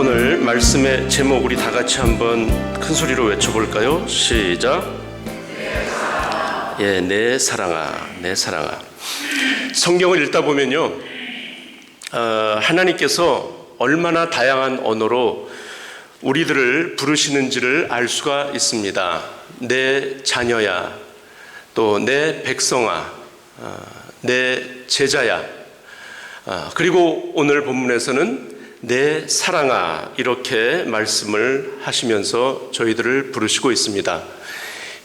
오늘 말씀의 제목 우리 다 같이 한번 큰 소리로 외쳐볼까요? 시작. 예, 내 사랑아, 내 사랑아. 성경을 읽다 보면요, 하나님께서 얼마나 다양한 언어로 우리들을 부르시는지를 알 수가 있습니다. 내 자녀야, 또 내 백성아, 내 제자야, 그리고 오늘 본문에서는 내 사랑아, 이렇게 말씀을 하시면서 저희들을 부르시고 있습니다.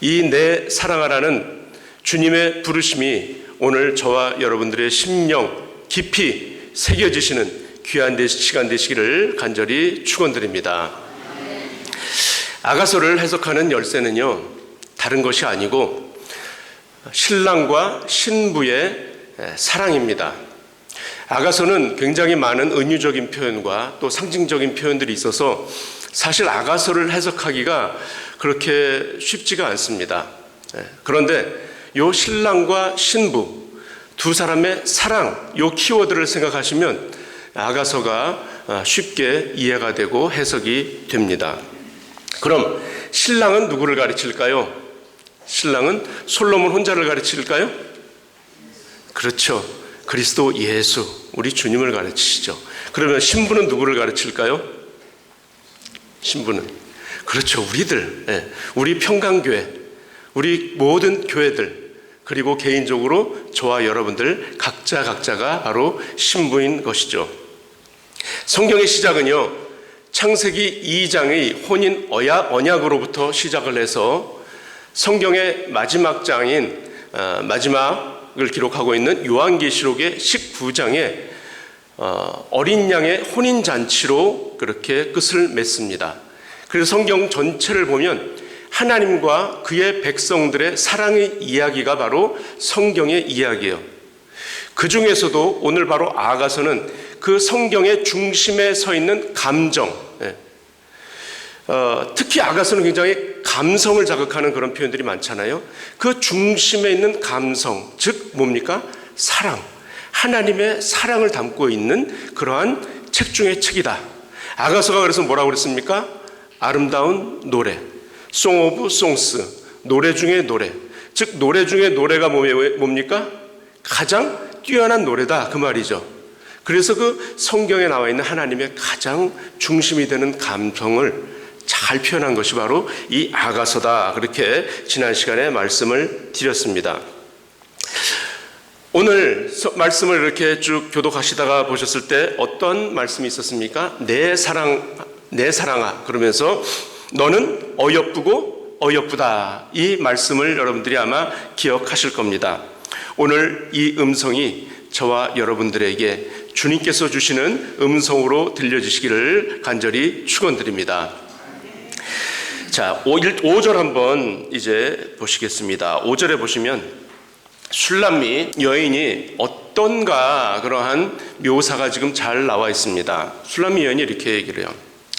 이 내 사랑아라는 주님의 부르심이 오늘 저와 여러분들의 심령 깊이 새겨지시는 귀한 시간 되시기를 간절히 축원드립니다. 아가서를 해석하는 열쇠는요, 다른 것이 아니고 신랑과 신부의 사랑입니다. 아가서는 굉장히 많은 은유적인 표현과 또 상징적인 표현들이 있어서 사실 아가서를 해석하기가 그렇게 쉽지가 않습니다. 그런데 이 신랑과 신부 두 사람의 사랑, 이 키워드를 생각하시면 아가서가 쉽게 이해가 되고 해석이 됩니다. 그럼 신랑은 누구를 가르칠까요? 신랑은 솔로몬 혼자를 가르칠까요? 그렇죠. 그리스도 예수, 우리 주님을 가르치시죠. 그러면 신부는 누구를 가르칠까요? 신부는, 그렇죠, 우리들, 우리 평강교회, 우리 모든 교회들, 그리고 개인적으로 저와 여러분들 각자가 바로 신부인 것이죠. 성경의 시작은요, 창세기 2장의 혼인 언약으로부터 시작을 해서 성경의 마지막 장인, 마지막을 기록하고 있는 요한계시록의 19장에 어린 양의 혼인잔치로 그렇게 끝을 맺습니다. 그래서 성경 전체를 보면 하나님과 그의 백성들의 사랑의 이야기가 바로 성경의 이야기예요. 그 중에서도 오늘 바로 아가서는 그 성경의 중심에 서 있는 감정, 특히 아가서는 굉장히 감성을 자극하는 그런 표현들이 많잖아요. 그 중심에 있는 감성, 즉 뭡니까? 사랑, 하나님의 사랑을 담고 있는 그러한 책 중의 책이다. 아가서가 그래서 뭐라고 그랬습니까? 아름다운 노래, Song of Songs, 노래 중에 노래, 즉 노래 중에 노래가 뭡니까? 가장 뛰어난 노래다, 그 말이죠. 그래서 그 성경에 나와 있는 하나님의 가장 중심이 되는 감성을 잘 표현한 것이 바로 이 아가서다, 그렇게 지난 시간에 말씀을 드렸습니다. 오늘 말씀을 이렇게 쭉 교독하시다가 보셨을 때 어떤 말씀이 있었습니까? 내 사랑아, 그러면서 너는 어여쁘고 어여쁘다, 이 말씀을 여러분들이 아마 기억하실 겁니다. 오늘 이 음성이 저와 여러분들에게 주님께서 주시는 음성으로 들려주시기를 간절히 축원드립니다. 자, 5절 한번 이제 보시겠습니다. 5절에 보시면 술람미 여인이 어떤가, 그러한 묘사가 지금 잘 나와 있습니다. 술람미 여인이 이렇게 얘기를 해요.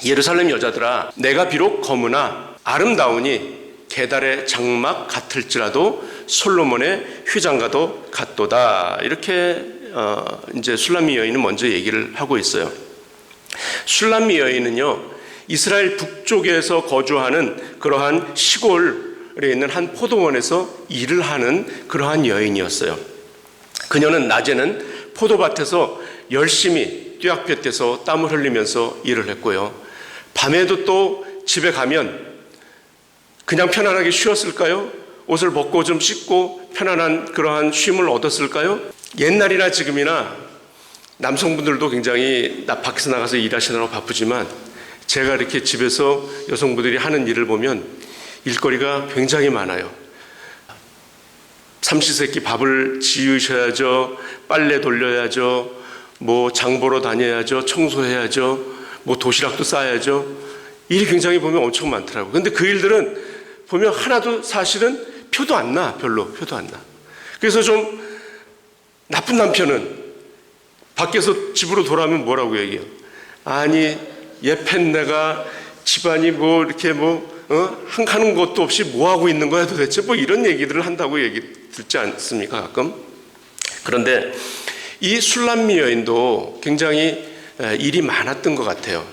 예루살렘 여자들아, 내가 비록 검으나 아름다우니 게달의 장막 같을지라도 솔로몬의 휘장과도 같도다. 이렇게 이제 술람미 여인은 먼저 얘기를 하고 있어요. 술람미 여인은요, 이스라엘 북쪽에서 거주하는 그러한 시골에 있는 한 포도원에서 일을 하는 그러한 여인이었어요. 그녀는 낮에는 포도밭에서 열심히 뛰학볕에서 땀을 흘리면서 일을 했고요, 밤에도 또 집에 가면 그냥 편안하게 쉬었을까요? 옷을 벗고 좀 씻고 편안한 그러한 쉼을 얻었을까요? 옛날이나 지금이나 남성분들도 굉장히 밖에서 나가서 일하시느라고 바쁘지만 제가 이렇게 집에서 여성분들이 하는 일을 보면 일거리가 굉장히 많아요. 삼시세끼 밥을 지으셔야죠, 빨래 돌려야죠, 뭐 장보러 다녀야죠, 청소해야죠, 뭐 도시락도 싸야죠. 일이 굉장히 보면 엄청 많더라고요. 근데 그 일들은 보면 하나도 사실은 표도 안 나, 별로 표도 안 나. 그래서 좀 나쁜 남편은 밖에서 집으로 돌아오면 뭐라고 얘기해요? 아니, 얘팬내가 집안이 뭐 이렇게 하는 것도 없이 뭐 하고 있는 거야 도대체, 뭐 이런 얘기들을 한다고 얘기 듣지 않습니까, 가끔? 그런데 이 술람미 여인도 굉장히 일이 많았던 것 같아요.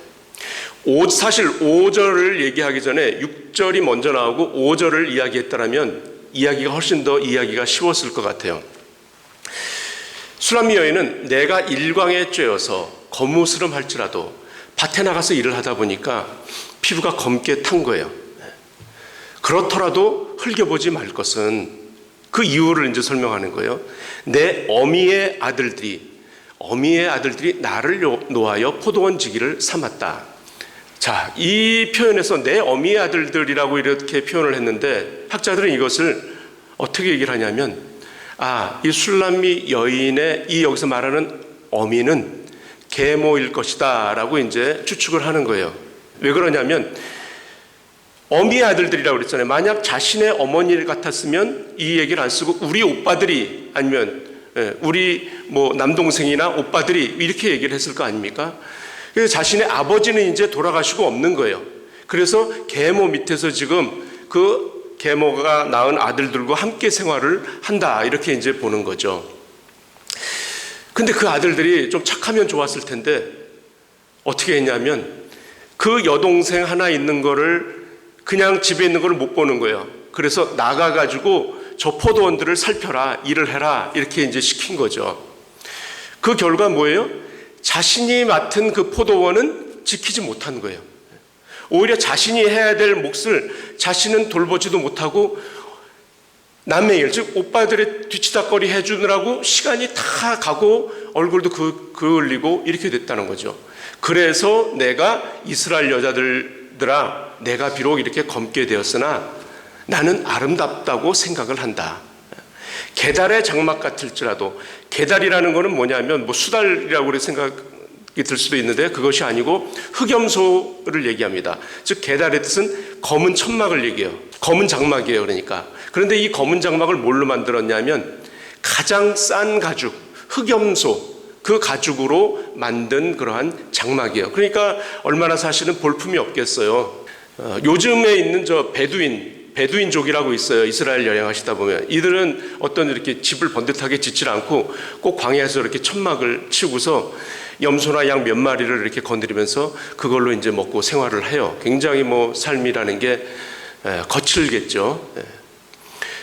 사실 5절을 얘기하기 전에 6절이 먼저 나오고 5절을 이야기했다면 이야기가 훨씬 더 이야기가 쉬웠을 것 같아요. 슐람미 여인은 내가 일광에 쬐어서 거무스름할지라도 밭에 나가서 일을 하다 보니까 피부가 검게 탄 거예요. 그렇더라도 흘겨보지 말 것은, 그 이유를 이제 설명하는 거예요. 내 어미의 아들들이 나를 노하여 포도원 지기를 삼았다. 자, 이 표현에서 내 어미의 아들들이라고 이렇게 표현을 했는데 학자들은 이것을 어떻게 얘기를 하냐면, 이 슐람미 여인의 이 여기서 말하는 어미는 계모일 것이다 라고 이제 추측을 하는 거예요. 왜 그러냐면 어미의 아들들이라고 그랬잖아요. 만약 자신의 어머니 같았으면 이 얘기를 안 쓰고 우리 오빠들이, 아니면 우리 뭐 남동생이나 오빠들이 이렇게 얘기를 했을 거 아닙니까? 그래서 자신의 아버지는 이제 돌아가시고 없는 거예요. 그래서 계모 밑에서 지금 그 계모가 낳은 아들들과 함께 생활을 한다, 이렇게 이제 보는 거죠. 근데 그 아들들이 좀 착하면 좋았을 텐데 어떻게 했냐면 그 여동생 하나 있는 거를, 그냥 집에 있는 거를 못 보는 거예요. 그래서 나가가지고 저 포도원들을 살펴라, 일을 해라, 이렇게 이제 시킨 거죠. 그 결과 뭐예요? 자신이 맡은 그 포도원은 지키지 못한 거예요. 오히려 자신이 해야 될 몫을 자신은 돌보지도 못하고 남의 일, 즉 오빠들의 뒤치다꺼리 해주느라고 시간이 다 가고 얼굴도 그을리고 이렇게 됐다는 거죠. 그래서 내가 이스라엘 여자들들아, 내가 비록 이렇게 검게 되었으나 나는 아름답다고 생각을 한다. 게달의 장막 같을지라도, 게달이라는 것은 뭐냐면 뭐 수달이라고 생각이 들 수도 있는데 그것이 아니고 흑염소를 얘기합니다. 즉 게달의 뜻은 검은 천막을 얘기해요. 검은 장막이에요. 그러니까. 그런데 이 검은 장막을 뭘로 만들었냐면 가장 싼 가죽, 흑염소, 그 가죽으로 만든 그러한 장막이에요. 그러니까 얼마나 사실은 볼품이 없겠어요. 요즘에 있는 저 베두인족이라고 있어요. 이스라엘 여행하시다 보면 이들은 어떤 이렇게 집을 번듯하게 짓질 않고 꼭 광야에서 이렇게 천막을 치고서 염소나 양 몇 마리를 이렇게 건드리면서 그걸로 이제 먹고 생활을 해요. 굉장히 뭐 삶이라는 게 거칠겠죠.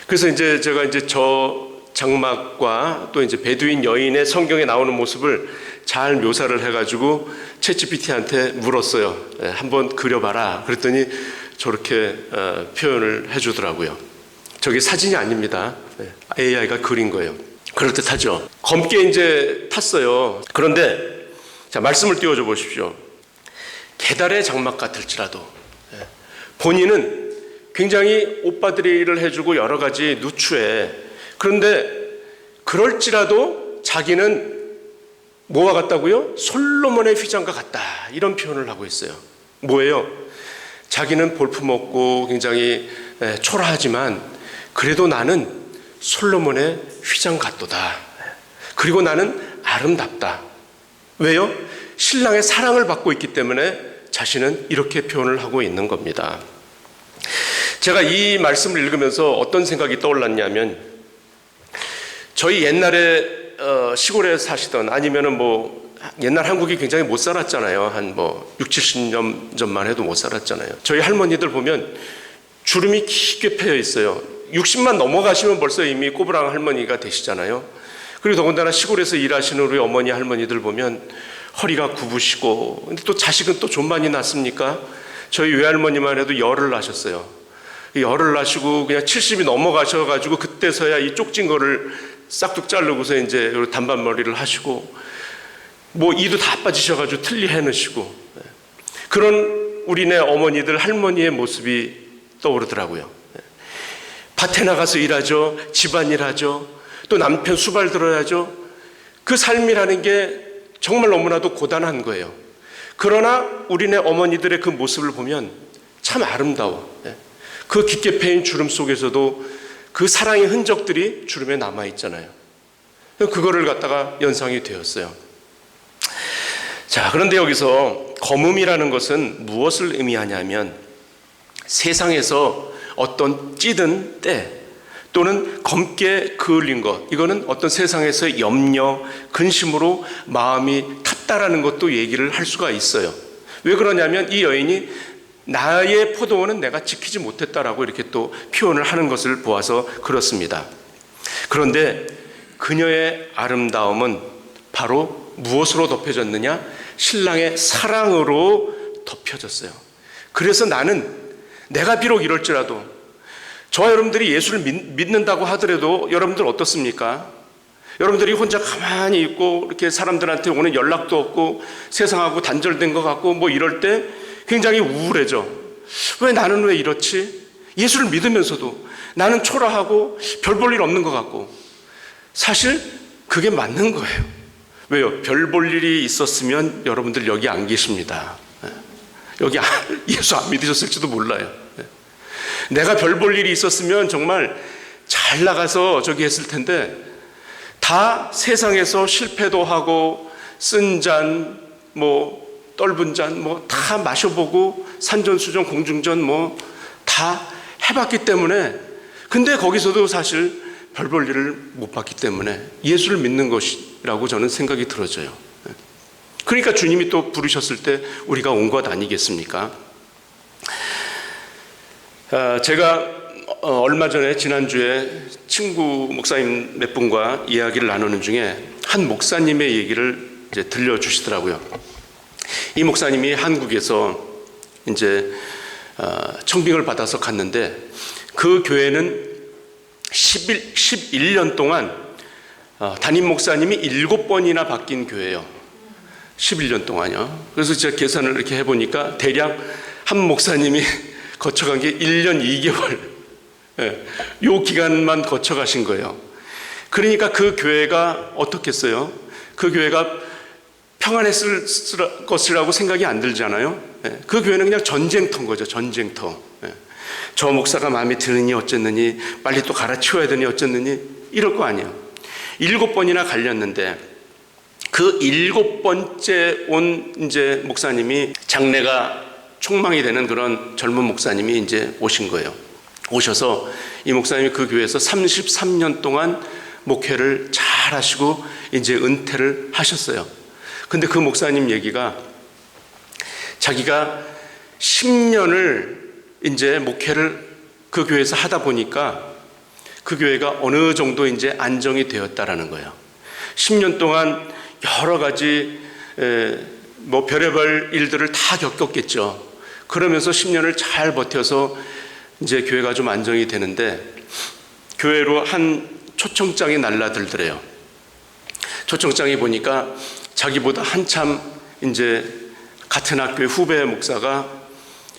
그래서 이제 제가 이제 저 장막과 또 이제 베두인 여인의 성경에 나오는 모습을 잘 묘사를 해가지고 챗GPT한테 물었어요. 한번 그려봐라. 그랬더니 저렇게 표현을 해주더라고요. 저게 사진이 아닙니다. AI가 그린 거예요. 그럴듯하죠. 검게 이제 탔어요. 그런데 자, 말씀을 띄워줘 보십시오. 게달의 장막 같을지라도, 본인은 굉장히 오빠들이 일을 해주고 여러 가지 누추해. 그런데 그럴지라도 자기는 뭐와 같다고요? 솔로몬의 휘장과 같다, 이런 표현을 하고 있어요. 뭐예요? 자기는 볼품없고 굉장히 초라하지만 그래도 나는 솔로몬의 휘장 같도다. 그리고 나는 아름답다. 왜요? 신랑의 사랑을 받고 있기 때문에 자신은 이렇게 표현을 하고 있는 겁니다. 제가 이 말씀을 읽으면서 어떤 생각이 떠올랐냐면, 저희 옛날에 시골에 사시던, 아니면은 뭐 옛날 한국이 굉장히 못 살았잖아요. 한 뭐 60-70년 전만 해도 못 살았잖아요. 저희 할머니들 보면 주름이 깊게 패여 있어요. 60만 넘어가시면 벌써 이미 꼬부랑 할머니가 되시잖아요. 그리고 더군다나 시골에서 일하시는 우리 어머니 할머니들 보면 허리가 굽으시고, 근데 또 자식은 또 좀 많이 낳습니까? 저희 외할머니만 해도 열을 낳으셨어요. 열을 낳으시고 그냥 70이 넘어가셔가지고 그때서야 이 쪽진 거를 싹둑 자르고서 이제 단발머리를 하시고, 뭐 이도 다 빠지셔가지고 틀리 해놓으시고, 그런 우리네 어머니들 할머니의 모습이 떠오르더라고요. 밭에 나가서 일하죠. 집안일 하죠. 또 남편 수발 들어야죠. 그 삶이라는 게 정말 너무나도 고단한 거예요. 그러나 우리네 어머니들의 그 모습을 보면 참 아름다워. 그 깊게 패인 주름 속에서도 그 사랑의 흔적들이 주름에 남아있잖아요. 그거를 갖다가 연상이 되었어요. 자, 그런데 여기서 검음이라는 것은 무엇을 의미하냐면, 세상에서 어떤 찌든 때 또는 검게 그을린 것, 이거는 어떤 세상에서 염려, 근심으로 마음이 탔다라는 것도 얘기를 할 수가 있어요. 왜 그러냐면 이 여인이 나의 포도원은 내가 지키지 못했다라고 이렇게 또 표현을 하는 것을 보아서 그렇습니다. 그런데 그녀의 아름다움은 바로 무엇으로 덮여졌느냐? 신랑의 사랑으로 덮여졌어요. 그래서 나는 내가 비록 이럴지라도 저와 여러분들이 예수를 믿는다고 하더라도 여러분들 어떻습니까? 여러분들이 혼자 가만히 있고 이렇게 사람들한테 오는 연락도 없고 세상하고 단절된 것 같고 뭐 이럴 때 굉장히 우울해져. 왜 이렇지? 예수를 믿으면서도 나는 초라하고 별 볼 일 없는 것 같고. 사실 그게 맞는 거예요. 왜요? 별 볼 일이 있었으면 여러분들 여기 안 계십니다. 여기 예수 안 믿으셨을지도 몰라요. 내가 별 볼 일이 있었으면 정말 잘 나가서 저기 했을 텐데 다 세상에서 실패도 하고 쓴 잔, 뭐 떫은 잔, 뭐 다 마셔보고 산전수전, 공중전 뭐 다 해봤기 때문에 근데 거기서도 사실 별 볼 일을 못 봤기 때문에 예수를 믿는 것이라고 저는 생각이 들어져요. 그러니까 주님이 또 부르셨을 때 우리가 온 것 아니겠습니까? 제가 얼마 전에 지난주에 친구 목사님 몇 분과 이야기를 나누는 중에 한 목사님의 얘기를 이제 들려주시더라고요. 이 목사님이 한국에서 이제 청빙을 받아서 갔는데 그 교회는 11년 동안 담임 목사님이 7번이나 바뀐 교회예요. 11년 동안요. 그래서 제가 계산을 이렇게 해보니까 대략 한 목사님이 거쳐간 게 1년 2개월 요 기간만 거쳐가신 거예요. 그러니까 그 교회가 어떻겠어요? 그 교회가 평안했을 것이라고 생각이 안 들잖아요. 그 교회는 그냥 전쟁터인 거죠. 전쟁터. 저 목사가 마음에 드느니 어쨌느니 빨리 또 갈아치워야 되니 어쨌느니 이럴 거 아니에요. 7번이나 갈렸는데 그 7번째 온 이제 목사님이 장래가 촉망이 되는 그런 젊은 목사님이 이제 오신 거예요. 오셔서 이 목사님이 그 교회에서 33년 동안 목회를 잘 하시고 이제 은퇴를 하셨어요. 근데 그 목사님 얘기가 자기가 10년을 이제 목회를 그 교회에서 하다 보니까 그 교회가 어느 정도 이제 안정이 되었다라는 거예요. 10년 동안 여러 가지 뭐 별의별 일들을 다 겪었겠죠. 그러면서 10년을 잘 버텨서 이제 교회가 좀 안정이 되는데 교회로 한 초청장이 날라들더래요. 초청장이 보니까 자기보다 한참 이제 같은 학교의 후배 목사가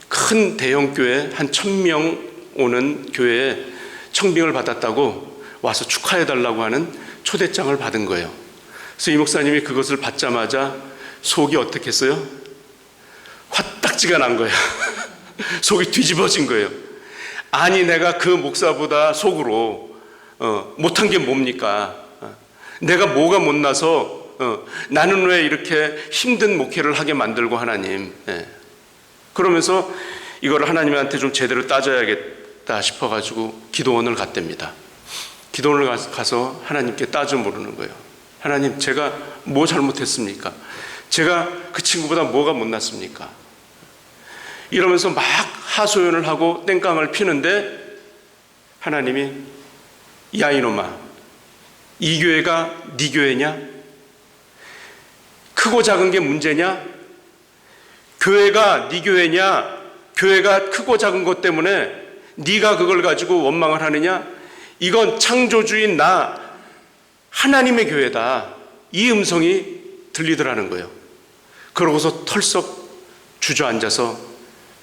큰 대형 교회 한 1000명 오는 교회에 청빙을 받았다고 와서 축하해달라고 하는 초대장을 받은 거예요. 그래서 이 목사님이 그것을 받자마자 속이 어떻겠어요? 화딱지가 난 거예요. 속이 뒤집어진 거예요. 아니 내가 그 목사보다 속으로 못한 게 뭡니까? 내가 뭐가 못나서 나는 왜 이렇게 힘든 목회를 하게 만들고 하나님. 그러면서 이거를 하나님한테 좀 제대로 따져야겠다 싶어가지고 기도원을 갔답니다. 기도원을 가서 하나님께 따져 물으는 거예요. 하나님 제가 뭐 잘못했습니까? 제가 그 친구보다 뭐가 못났습니까? 이러면서 막 하소연을 하고 땡깡을 피는데 하나님이 야 이놈아 이 교회가 네 교회냐? 크고 작은 게 문제냐? 교회가 네 교회냐? 교회가 크고 작은 것 때문에 네가 그걸 가지고 원망을 하느냐? 이건 창조주인 나 하나님의 교회다. 이 음성이 들리더라는 거예요. 그러고서 털썩 주저앉아서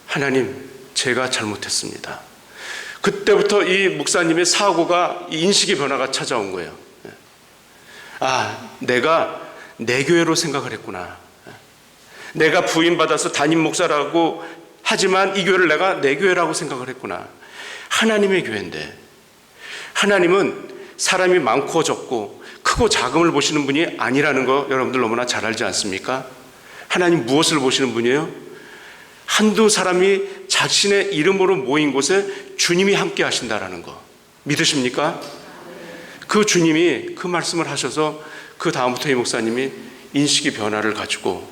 하나님 제가 잘못했습니다. 그때부터 이 목사님의 사고가 인식의 변화가 찾아온 거예요. 아, 내가 내 교회로 생각을 했구나. 내가 부임받아서 담임 목사라고 하지만 이 교회를 내가 내 교회라고 생각을 했구나. 하나님의 교회인데 하나님은 사람이 많고 적고 크고 작음을 보시는 분이 아니라는 거 여러분들 너무나 잘 알지 않습니까? 하나님 무엇을 보시는 분이에요? 한두 사람이 자신의 이름으로 모인 곳에 주님이 함께 하신다라는 거 믿으십니까? 그 주님이 그 말씀을 하셔서 그 다음부터 이 목사님이 인식의 변화를 가지고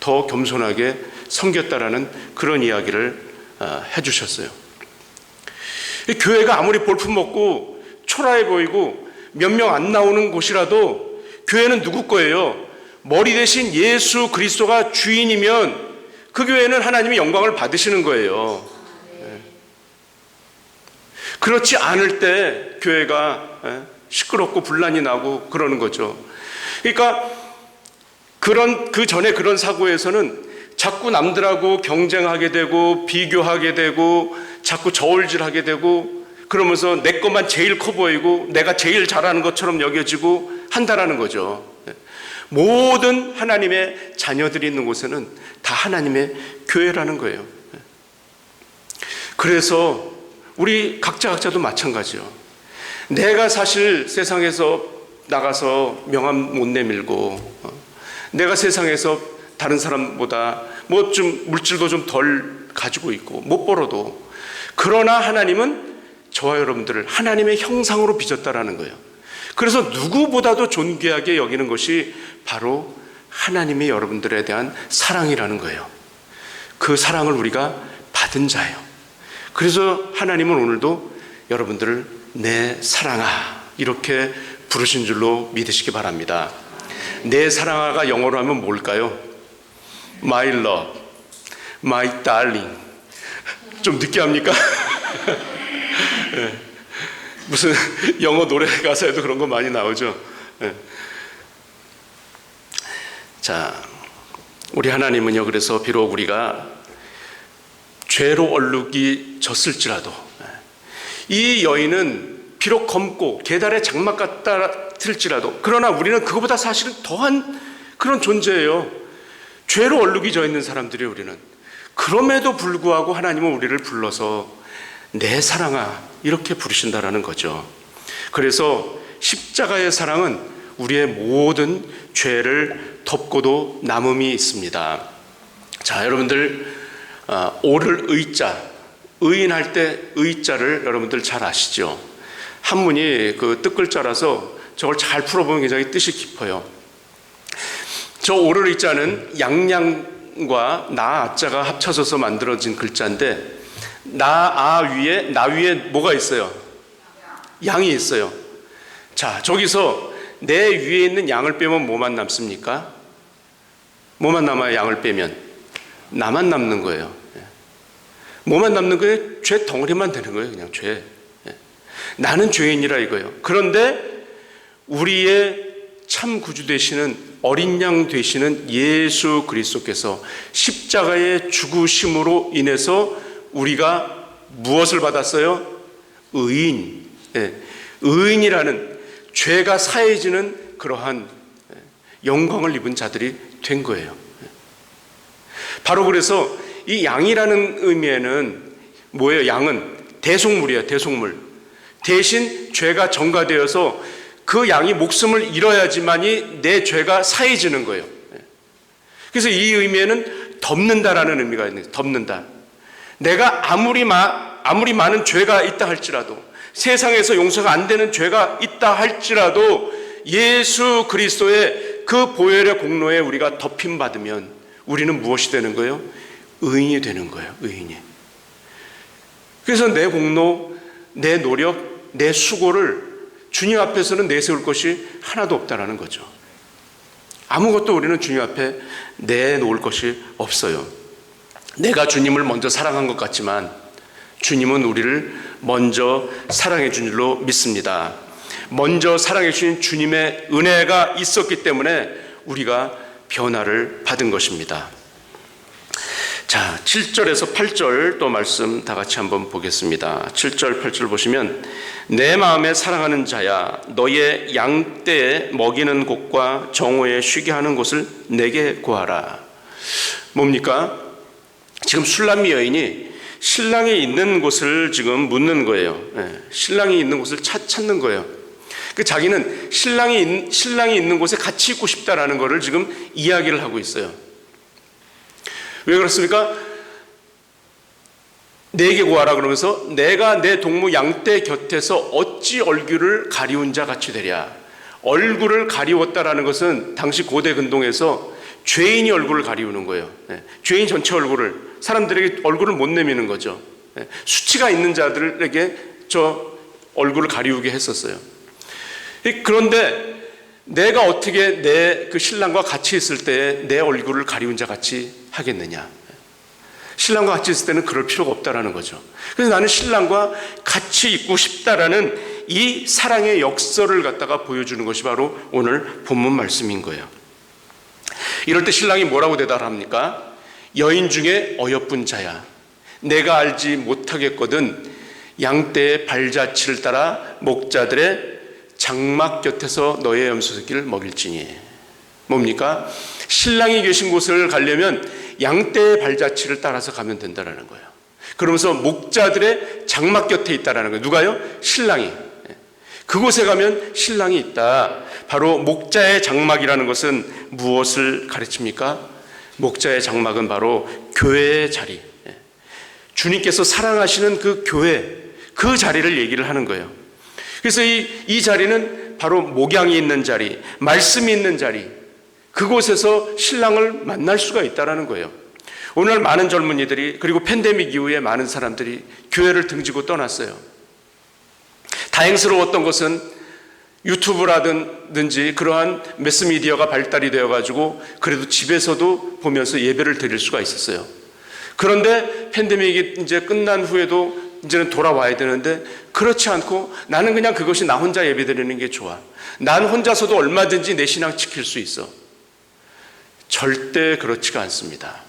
더 겸손하게 섬겼다라는 그런 이야기를 해주셨어요. 교회가 아무리 볼품먹고 초라해 보이고 몇 명 안 나오는 곳이라도 교회는 누구 거예요? 머리 대신 예수 그리스도가 주인이면 그 교회는 하나님의 영광을 받으시는 거예요. 그렇지 않을 때 교회가 시끄럽고 분란이 나고 그러는 거죠. 그러니까 그 전에 그런 사고에서는 자꾸 남들하고 경쟁하게 되고 비교하게 되고 자꾸 저울질하게 되고 그러면서 내 것만 제일 커 보이고 내가 제일 잘하는 것처럼 여겨지고 한다라는 거죠. 모든 하나님의 자녀들이 있는 곳에는 다 하나님의 교회라는 거예요. 그래서 우리 각자도 마찬가지요. 내가 사실 세상에서 나가서 명함 못 내밀고 내가 세상에서 다른 사람보다 뭐 좀 물질도 좀 덜 가지고 있고 못 벌어도 그러나 하나님은 저와 여러분들을 하나님의 형상으로 빚었다라는 거예요. 그래서 누구보다도 존귀하게 여기는 것이 바로 하나님의 여러분들에 대한 사랑이라는 거예요. 그 사랑을 우리가 받은 자예요. 그래서 하나님은 오늘도 여러분들을 내 사랑아 이렇게 부르신 줄로 믿으시기 바랍니다. 내 사랑아가 영어로 하면 뭘까요? My love, my darling. 좀 느끼합니까? 네. 무슨 영어 노래 가사에도 그런 거 많이 나오죠. 네. 자, 우리 하나님은요, 그래서 비록 우리가 죄로 얼룩이 졌을지라도 이 여인은 비록 검고 계달의 장막 같을지라도 그러나 우리는 그거보다 사실은 더한 그런 존재예요. 죄로 얼룩이 져 있는 사람들이 우리는. 그럼에도 불구하고 하나님은 우리를 불러서 내 사랑아 이렇게 부르신다라는 거죠. 그래서 십자가의 사랑은 우리의 모든 죄를 덮고도 남음이 있습니다. 자, 여러분들 오를 의자, 의인할 때 의자를 여러분들 잘 아시죠? 한문이 그 뜻글자라서 저걸 잘 풀어보면 굉장히 뜻이 깊어요. 저 오를 의자는 양양과 나아자가 합쳐져서 만들어진 글자인데 나 위에 뭐가 있어요? 양이 있어요. 자, 저기서 내 위에 있는 양을 빼면 뭐만 남습니까? 뭐만 남아요? 양을 빼면 나만 남는 거예요. 뭐만 남는 거예요? 죄 덩어리만 되는 거예요. 그냥 죄. 나는 죄인이라 이거예요. 그런데 우리의 참 구주 되시는 어린 양 되시는 예수 그리스도께서 십자가의 죽으심으로 인해서 우리가 무엇을 받았어요? 의인. 의인이라는 죄가 사해지는 그러한 영광을 입은 자들이 된 거예요. 바로 그래서 이 양이라는 의미에는 뭐예요? 양은 대속물이에요. 대속물. 대신 죄가 전가되어서 그 양이 목숨을 잃어야지만이 내 죄가 사해지는 거예요. 그래서 이 의미에는 덮는다라는 의미가 있는 거예요. 덮는다. 내가 아무리 많은 죄가 있다 할지라도 세상에서 용서가 안 되는 죄가 있다 할지라도 예수 그리스도의 그 보혈의 공로에 우리가 덮임받으면 우리는 무엇이 되는 거예요? 의인이 되는 거예요. 의인이. 그래서 내 공로, 내 노력, 내 수고를 주님 앞에서는 내세울 것이 하나도 없다라는 거죠. 아무것도 우리는 주님 앞에 내놓을 것이 없어요. 내가 주님을 먼저 사랑한 것 같지만 주님은 우리를 먼저 사랑해 준 줄로 믿습니다. 먼저 사랑해 주신 주님의 은혜가 있었기 때문에 우리가 변화를 받은 것입니다. 자, 7절에서 8절 또 말씀 다 같이 한번 보겠습니다. 7절, 8절 보시면 내 마음에 사랑하는 자야 너의 양떼에 먹이는 곳과 정오에 쉬게 하는 곳을 내게 구하라. 뭡니까? 지금 술람미 여인이 신랑이 있는 곳을 지금 묻는 거예요. 신랑이 있는 곳을 찾는 거예요. 자기는 신랑이 있는 곳에 같이 있고 싶다라는 것을 지금 이야기를 하고 있어요. 왜 그렇습니까? 내게 구하라 그러면서 내가 내 동무 양떼 곁에서 어찌 얼굴을 가리운 자 같이 되랴. 얼굴을 가리웠다라는 것은 당시 고대 근동에서 죄인이 얼굴을 가리우는 거예요. 죄인 전체 얼굴을, 사람들에게 얼굴을 못 내미는 거죠. 수치가 있는 자들에게 저 얼굴을 가리우게 했었어요. 그런데 내가 어떻게 내 그 신랑과 같이 있을 때 내 얼굴을 가리운 자 같이 하겠느냐. 신랑과 같이 있을 때는 그럴 필요가 없다라는 거죠. 그래서 나는 신랑과 같이 있고 싶다라는 이 사랑의 역설을 갖다가 보여주는 것이 바로 오늘 본문 말씀인 거예요. 이럴 때 신랑이 뭐라고 대답합니까? 여인 중에 어여쁜 자야, 내가 알지 못하겠거든 양떼의 발자취를 따라 목자들의 장막 곁에서 너의 염소새끼를 먹일지니. 뭡니까? 신랑이 계신 곳을 가려면 양떼의 발자취를 따라서 가면 된다는 거예요. 그러면서 목자들의 장막 곁에 있다는 거예요. 누가요? 신랑이. 그곳에 가면 신랑이 있다. 바로 목자의 장막이라는 것은 무엇을 가르칩니까? 목자의 장막은 바로 교회의 자리, 주님께서 사랑하시는 그 교회, 그 자리를 얘기를 하는 거예요. 그래서 이 자리는 바로 목양이 있는 자리, 말씀이 있는 자리, 그곳에서 신랑을 만날 수가 있다는 거예요. 오늘 많은 젊은이들이, 그리고 팬데믹 이후에 많은 사람들이 교회를 등지고 떠났어요. 다행스러웠던 것은 유튜브라든지 그러한 매스미디어가 발달이 되어가지고 그래도 집에서도 보면서 예배를 드릴 수가 있었어요. 그런데 팬데믹이 이제 끝난 후에도 이제는 돌아와야 되는데 그렇지 않고 나는 그냥 그것이 나 혼자 예배 드리는 게 좋아. 난 혼자서도 얼마든지 내 신앙 지킬 수 있어. 절대 그렇지가 않습니다.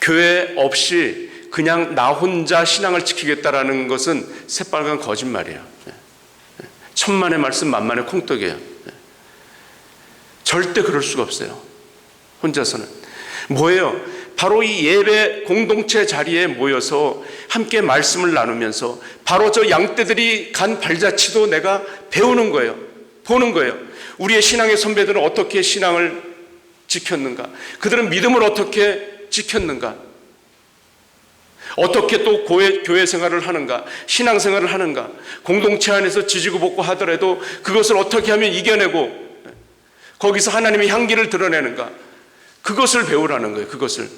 교회 없이 그냥 나 혼자 신앙을 지키겠다라는 것은 새빨간 거짓말이에요. 천만의 말씀 만만의 콩떡이에요. 절대 그럴 수가 없어요. 혼자서는. 뭐예요? 바로 이 예배 공동체 자리에 모여서 함께 말씀을 나누면서 바로 저 양떼들이 간 발자취도 내가 배우는 거예요. 보는 거예요. 우리의 신앙의 선배들은 어떻게 신앙을 지켰는가? 그들은 믿음을 어떻게 지켰는가? 어떻게 또 교회 생활을 하는가? 신앙 생활을 하는가? 공동체 안에서 지지고 볶고 하더라도 그것을 어떻게 하면 이겨내고 거기서 하나님의 향기를 드러내는가? 그것을 배우라는 거예요. 그것을.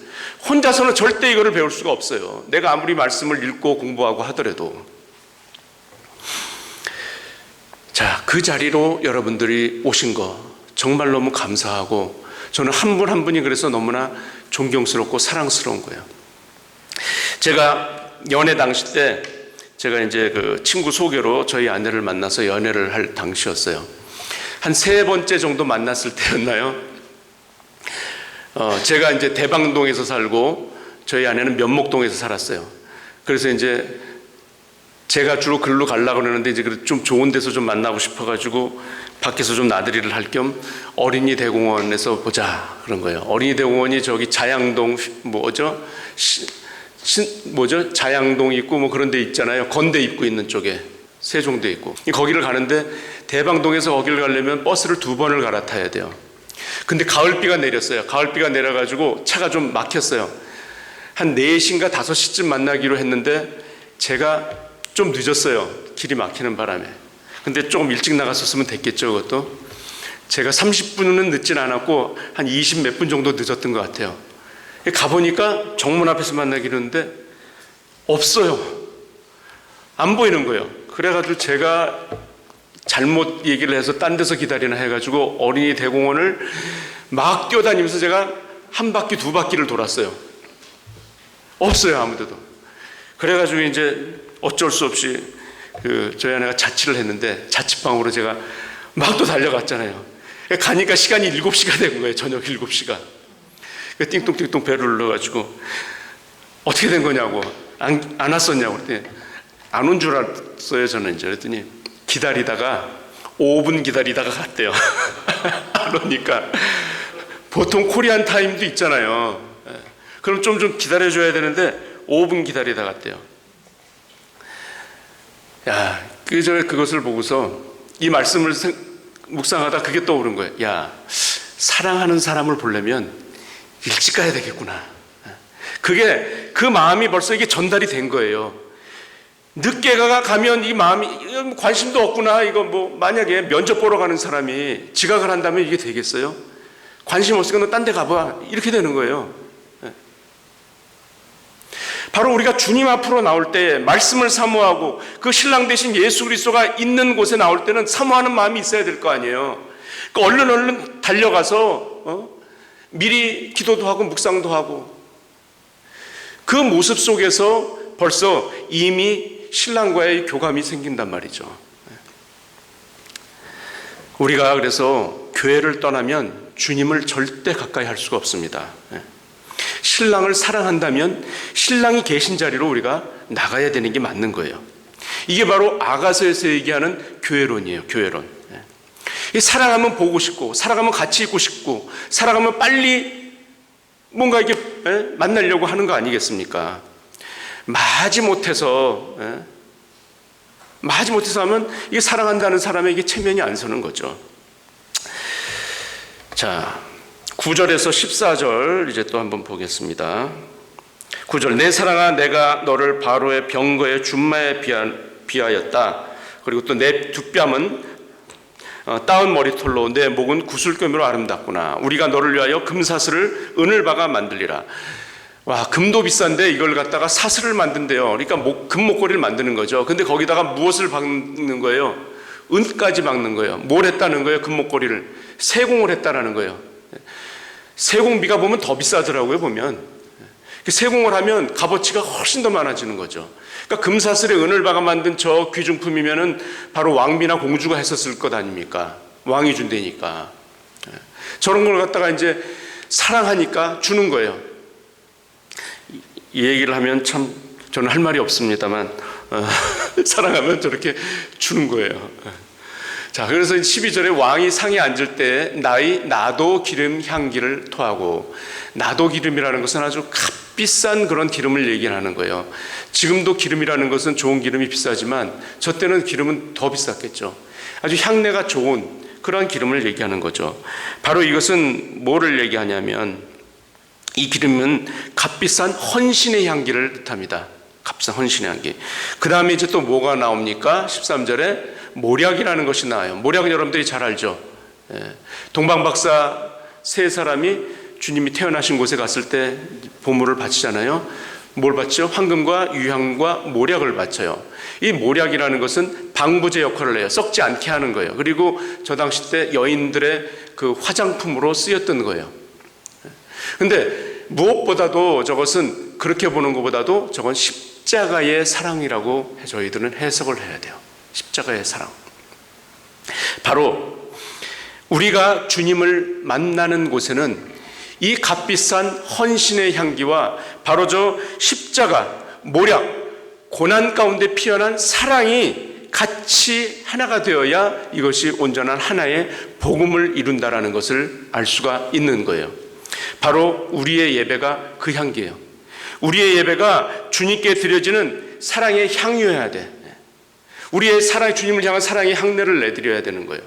혼자서는 절대 이거를 배울 수가 없어요. 내가 아무리 말씀을 읽고 공부하고 하더라도. 자, 그 자리로 여러분들이 오신 거 정말 너무 감사하고 저는 한 분 한 분이 그래서 너무나 존경스럽고 사랑스러운 거예요. 제가 연애 당시 때 제가 이제 그 친구 소개로 저희 아내를 만나서 연애를 할 당시였어요. 한 3번째 정도 만났을 때였나요? 제가 이제 대방동에서 살고 저희 아내는 면목동에서 살았어요. 그래서 이제 제가 주로 글로 가려고 그러는데 이제 좀 좋은 데서 좀 만나고 싶어가지고 밖에서 좀 나들이를 할 겸 어린이 대공원에서 보자 그런 거예요. 어린이 대공원이 저기 자양동 자양동 있고 뭐 그런 데 있잖아요. 건대 입구 있는 쪽에 세종대 있고 거기를 가는데 대방동에서 거기를 가려면 버스를 2번을 갈아타야 돼요. 근데 가을비가 내렸어요. 가을비가 내려가지고 차가 좀 막혔어요. 한 4시인가 5시쯤 만나기로 했는데 제가 좀 늦었어요. 길이 막히는 바람에. 근데 조금 일찍 나갔었으면 됐겠죠. 그것도. 제가 30분은 늦진 않았고 한 20 몇 분 정도 늦었던 것 같아요. 가보니까 정문 앞에서 만나기로 했는데 없어요. 안 보이는 거예요. 그래가지고 제가 잘못 얘기를 해서 딴 데서 기다리나 해가지고 어린이 대공원을 막 뛰어다니면서 제가 1바퀴 2바퀴를 돌았어요. 없어요. 아무데도. 그래가지고 이제 어쩔 수 없이 저희 아내가 자취를 했는데 자취방으로 제가 막 또 달려갔잖아요. 가니까 시간이 7시가 된 거예요. 저녁 7시가. 띵똥띵똥 배를 눌러가지고 어떻게 된 거냐고 안 왔었냐고 그랬더니 안 온 줄 알았어요. 저는 이제 그랬더니 기다리다가 5분 기다리다가 갔대요. 안 오니까 보통 코리안 타임도 있잖아요. 그럼 좀 기다려줘야 되는데 5분 기다리다 갔대요. 야, 그것을 보고서 이 말씀을 묵상하다 그게 떠오른 거예요. 야, 사랑하는 사람을 보려면 일찍 가야 되겠구나. 그게 그 마음이 벌써 이게 전달이 된 거예요. 늦게 가면 이 마음이 관심도 없구나. 이거 뭐 만약에 면접 보러 가는 사람이 지각을 한다면 이게 되겠어요? 관심 없으니까 너 딴 데 가봐. 이렇게 되는 거예요. 바로 우리가 주님 앞으로 나올 때 말씀을 사모하고 그 신랑 되신 예수 그리스도가 있는 곳에 나올 때는 사모하는 마음이 있어야 될 거 아니에요. 그러니까 얼른 달려가서 미리 기도도 하고 묵상도 하고, 그 모습 속에서 벌써 이미 신랑과의 교감이 생긴단 말이죠. 우리가 그래서 교회를 떠나면 주님을 절대 가까이 할 수가 없습니다. 신랑을 사랑한다면 신랑이 계신 자리로 우리가 나가야 되는 게 맞는 거예요. 이게 바로 아가서에서 얘기하는 교회론이에요. 교회론. 사랑하면 보고 싶고, 사랑하면 같이 있고 싶고, 사랑하면 빨리 뭔가 이렇게 만나려고 하는 거 아니겠습니까? 마지못해서 하면 이게 사랑한다는 사람에게 체면이 안 서는 거죠. 자, 9절에서 14절 이제 또 한번 보겠습니다. 9절, 내 사랑아 내가 너를 바로의 병거의 준마에 비하였다. 그리고 또 내 두 뺨은 따은 머리털로 내 목은 구슬금으로 아름답구나. 우리가 너를 위하여 금사슬을 은을 박아 만들리라. 와, 금도 비싼데 이걸 갖다가 사슬을 만든대요. 그러니까 금 목걸이를 만드는 거죠. 근데 거기다가 무엇을 박는 거예요? 은까지 박는 거예요. 뭘 했다는 거예요? 금 목걸이를 세공을 했다라는 거예요. 세공비가 보면 더 비싸더라고요. 보면 세공을 하면 값어치가 훨씬 더 많아지는 거죠. 그러니까 금사슬에 은을 박아 만든 저 귀중품이면은 바로 왕비나 공주가 했었을 것 아닙니까? 왕이 준다니까. 저런 걸 갖다가 이제 사랑하니까 주는 거예요. 이 얘기를 하면 참 저는 할 말이 없습니다만 사랑하면 저렇게 주는 거예요. 자, 그래서 12절에 왕이 상에 앉을 때 나도 기름 향기를 토하고, 나도 기름이라는 것은 아주 값비싼 그런 기름을 얘기하는 거예요. 지금도 기름이라는 것은 좋은 기름이 비싸지만 저 때는 기름은 더 비쌌겠죠. 아주 향내가 좋은 그런 기름을 얘기하는 거죠. 바로 이것은 뭐를 얘기하냐면, 이 기름은 값비싼 헌신의 향기를 뜻합니다. 값비싼 헌신의 향기. 그 다음에 이제 또 뭐가 나옵니까? 13절에 모략이라는 것이 나와요. 모략은 여러분들이 잘 알죠. 동방박사 세 사람이 주님이 태어나신 곳에 갔을 때 보물을 바치잖아요. 뭘 바치죠? 황금과 유향과 모략을 바쳐요. 이 모략이라는 것은 방부제 역할을 해요. 썩지 않게 하는 거예요. 그리고 저 당시 때 여인들의 그 화장품으로 쓰였던 거예요. 근데 무엇보다도 저것은, 그렇게 보는 것보다도 저건 십자가의 사랑이라고 저희들은 해석을 해야 돼요. 십자가의 사랑. 바로 우리가 주님을 만나는 곳에는 이 값비싼 헌신의 향기와 바로 저 십자가, 모략, 고난 가운데 피어난 사랑이 같이 하나가 되어야 이것이 온전한 하나의 복음을 이룬다라는 것을 알 수가 있는 거예요. 바로 우리의 예배가 그 향기예요. 우리의 예배가 주님께 드려지는 사랑의 향유여야 돼. 우리의 사랑, 주님을 향한 사랑의 향내를 내드려야 되는 거예요.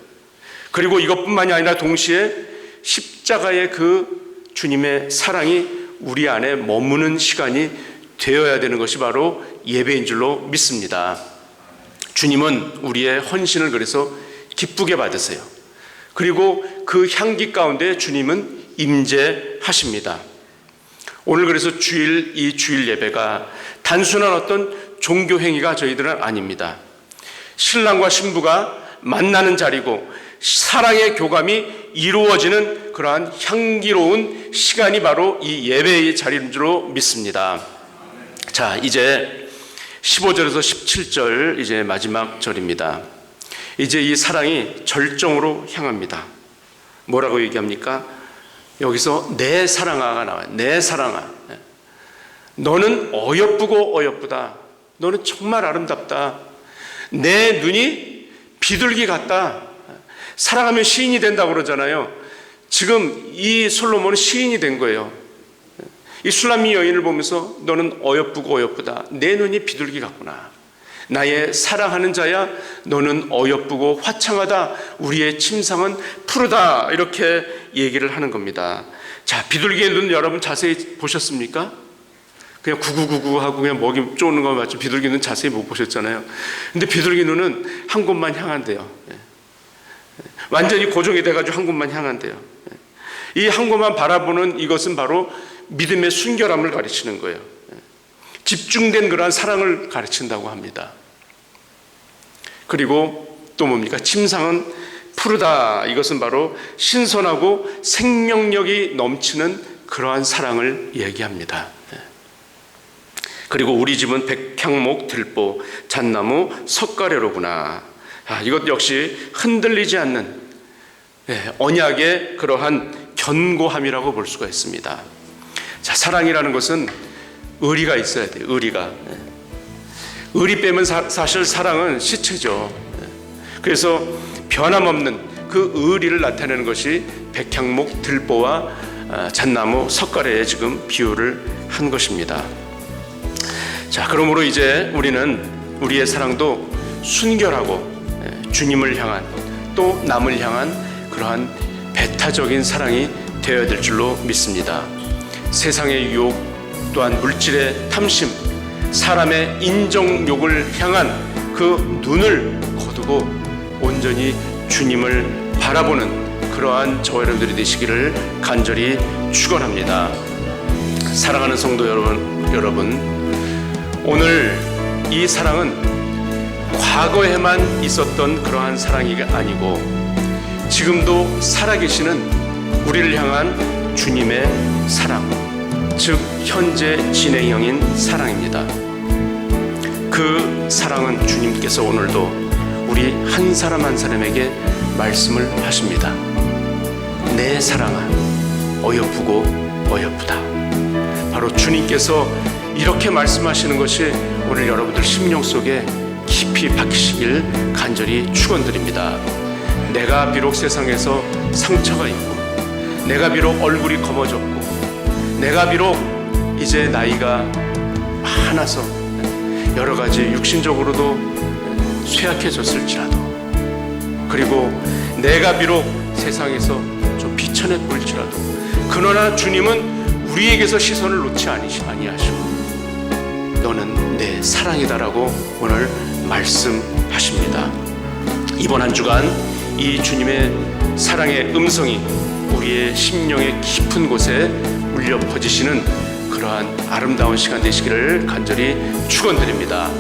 그리고 이것뿐만이 아니라 동시에 십자가의 그 주님의 사랑이 우리 안에 머무는 시간이 되어야 되는 것이 바로 예배인 줄로 믿습니다. 주님은 우리의 헌신을 그래서 기쁘게 받으세요. 그리고 그 향기 가운데 주님은 임재하십니다. 오늘 그래서 이 주일 예배가 단순한 어떤 종교 행위가 저희들은 아닙니다. 신랑과 신부가 만나는 자리고 사랑의 교감이 이루어지는 그러한 향기로운 시간이 바로 이 예배의 자리인 줄로 믿습니다. 자, 이제 15절에서 17절 이제 마지막 절입니다. 이제 이 사랑이 절정으로 향합니다. 뭐라고 얘기합니까? 여기서 내 사랑아가 나와요. 내 사랑아. 너는 어여쁘고 어여쁘다. 너는 정말 아름답다. 내 눈이 비둘기 같다. 사랑하면 시인이 된다고 그러잖아요. 지금 이 솔로몬은 시인이 된 거예요. 이 슐라미 여인을 보면서 너는 어여쁘고 어여쁘다. 내 눈이 비둘기 같구나. 나의 사랑하는 자야, 너는 어여쁘고 화창하다. 우리의 침상은 푸르다. 이렇게 얘기를 하는 겁니다. 자, 비둘기의 눈 여러분 자세히 보셨습니까? 그냥 구구구구 하고 그냥 먹이 쪼는 거 맞죠? 비둘기 눈 자세히 못 보셨잖아요. 근데 비둘기 눈은 한 곳만 향한대요. 완전히 고정이 돼가지고 한 곳만 향한대요. 이 한 곳만 바라보는 이것은 바로 믿음의 순결함을 가르치는 거예요. 집중된 그러한 사랑을 가르친다고 합니다. 그리고 또 뭡니까? 침상은 푸르다. 이것은 바로 신선하고 생명력이 넘치는 그러한 사랑을 얘기합니다. 그리고 우리 집은 백향목, 들보, 잣나무, 석가래로구나. 이것 역시 흔들리지 않는 언약의 그러한 견고함이라고 볼 수가 있습니다. 자, 사랑이라는 것은 의리가 있어야 돼요. 의리가. 의리 빼면 사실 사랑은 시체죠. 그래서 변함없는 그 의리를 나타내는 것이 백향목, 들보와 잣나무, 석가래에 지금 비유를 한 것입니다. 자, 그러므로 이제 우리는 우리의 사랑도 순결하고 주님을 향한 또 남을 향한 그러한 배타적인 사랑이 되어야 될 줄로 믿습니다. 세상의 유혹 또한 물질의 탐심, 사람의 인정욕을 향한 그 눈을 거두고 온전히 주님을 바라보는 그러한 저와 여러분들이 되시기를 간절히 축원합니다. 사랑하는 성도 여러분, 오늘 이 사랑은 과거에만 있었던 그러한 사랑이 아니고 지금도 살아계시는 우리를 향한 주님의 사랑, 즉 현재 진행형인 사랑입니다. 그 사랑은 주님께서 오늘도 우리 한 사람 한 사람에게 말씀을 하십니다. 내 사랑아, 어여쁘고 어여쁘다. 바로 주님께서 이렇게 말씀하시는 것이 오늘 여러분들 심령 속에 깊이 박히시길 간절히 축원드립니다. 내가 비록 세상에서 상처가 있고, 내가 비록 얼굴이 검어졌고, 내가 비록 이제 나이가 많아서 여러 가지 육신적으로도 쇠약해졌을지라도, 그리고 내가 비록 세상에서 좀 비천해 보일지라도, 그러나 주님은 우리에게서 시선을 놓지 아니하시고 너는 내 사랑이다라고 오늘 말씀하십니다. 이번 한 주간 이 주님의 사랑의 음성이 우리의 심령의 깊은 곳에 울려 퍼지시는 그러한 아름다운 시간 되시기를 간절히 축원드립니다.